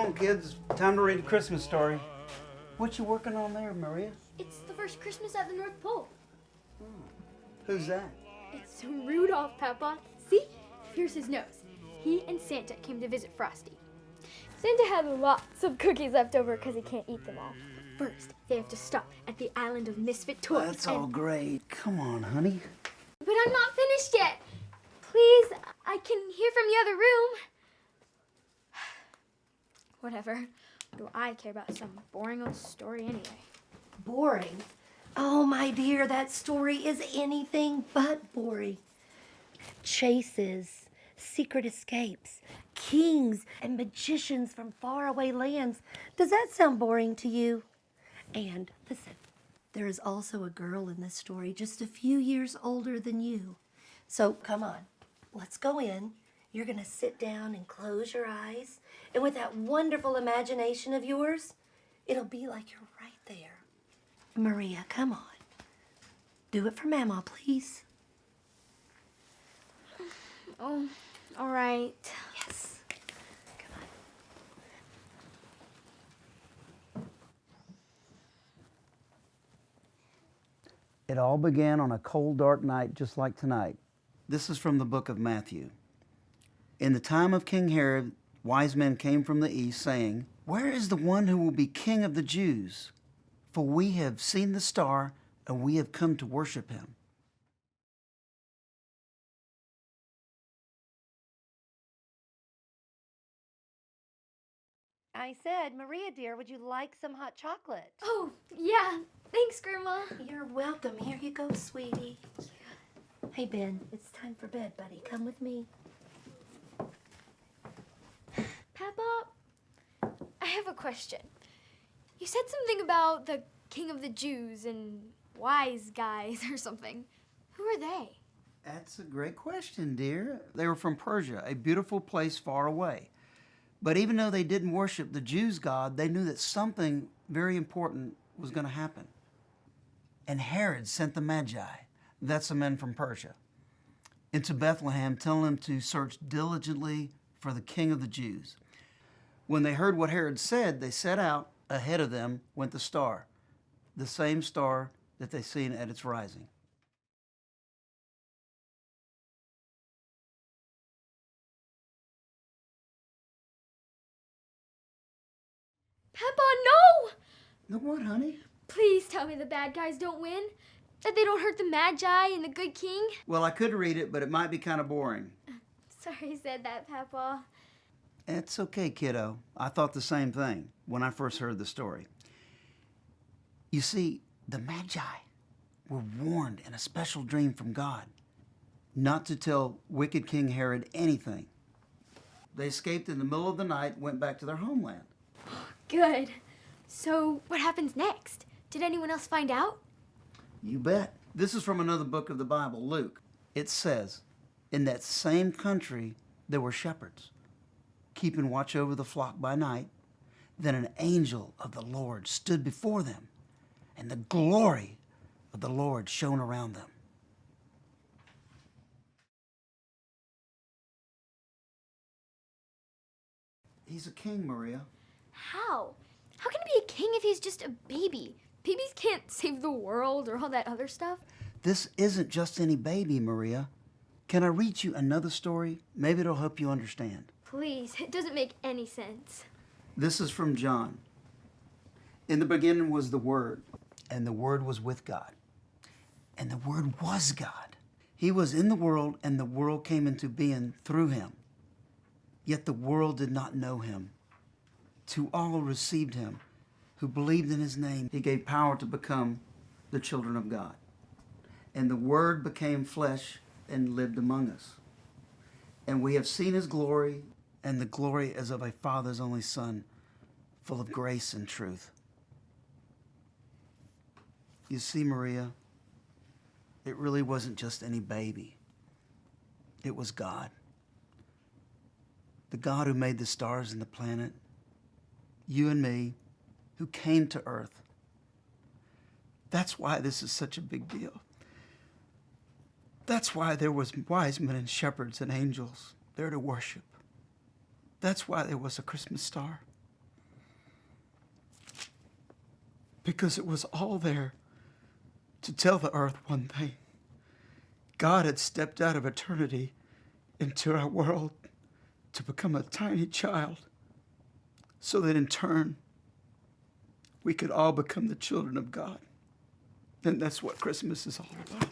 on, kids. Time to read a Christmas story. What you working on there, Maria? It's the first Christmas at the North Pole. Who's that? It's Rudolph, Papa. See? Here's his nose. He and Santa came to visit Frosty. Santa had lots of cookies left over because he can't eat them all. But first, they have to stop at the island of misfit toys. That's all great. Come on, honey. But I'm not finished yet. Please, I can hear from the other room. Whatever. Do I care about some boring old story anyway? Boring? Oh, my dear, that story is anything but boring. Chases, secret escapes, kings and magicians from faraway lands. Does that sound boring to you? And listen, there is also a girl in this story just a few years older than you. So come on, let's go in. You're going to sit down and close your eyes. And with that wonderful imagination of yours, it'll be like you're right there. Maria, come on. Do it for Mama, please. Oh, all right. Yes. Come on. It all began on a cold, dark night just like tonight. This is from the book of Matthew. In the time of King Herod, wise men came from the east, saying, "Where is the one who will be king of the Jews? For we have seen the star, and we have come to worship him." I said, Maria, dear, would you like some hot chocolate? Oh, yeah. Thanks, Grandma. You're welcome. Here you go, sweetie. Hey, Ben, it's time for bed, buddy. Come with me. Papa, I have a question. You said something about the king of the Jews and wise guys or something. Who are they? That's a great question, dear. They were from Persia, a beautiful place far away. But even though they didn't worship the Jews' God, they knew that something very important was going to happen. And Herod sent the Magi, that's the men from Persia, into Bethlehem, telling them to search diligently for the king of the Jews. When they heard what Herod said, they set out. Ahead of them went the star, the same star that they seen at its rising. Papa, no! No what, honey? Please tell me the bad guys don't win. That they don't hurt the Magi and the good king. Well, I could read it, but it might be kind of boring. Sorry I said that, Papa. It's okay, kiddo. I thought the same thing when I first heard the story. You see, the Magi were warned in a special dream from God not to tell wicked King Herod anything. They escaped in the middle of the night, went back to their homeland. Good. So what happens next? Did anyone else find out? You bet. This is from another book of the Bible, Luke. It says, in that same country there were shepherds, keeping watch over the flock by night. Then an angel of the Lord stood before them, and the glory of the Lord shone around them. He's a king, Maria. How? How can he be a king if he's just a baby? Babies can't save the world or all that other stuff. This isn't just any baby, Maria. Can I read you another story? Maybe it'll help you understand. Please, it doesn't make any sense. This is from John. In the beginning was the Word, and the Word was with God, and the Word was God. He was in the world, and the world came into being through him. Yet the world did not know him. To all who received him, who believed in his name, he gave power to become the children of God. And the Word became flesh and lived among us. And we have seen his glory, and the glory as of a Father's only Son, full of grace and truth. You see, Maria, it really wasn't just any baby. It was God. The God who made the stars and the planet, you and me, who came to earth. That's why this is such a big deal. That's why there was wise men and shepherds and angels there to worship. That's why there was a Christmas star. because it was all there to tell the earth one thing. God had stepped out of eternity into our world to become a tiny child so that in turn we could all become the children of God. And that's what Christmas is all about.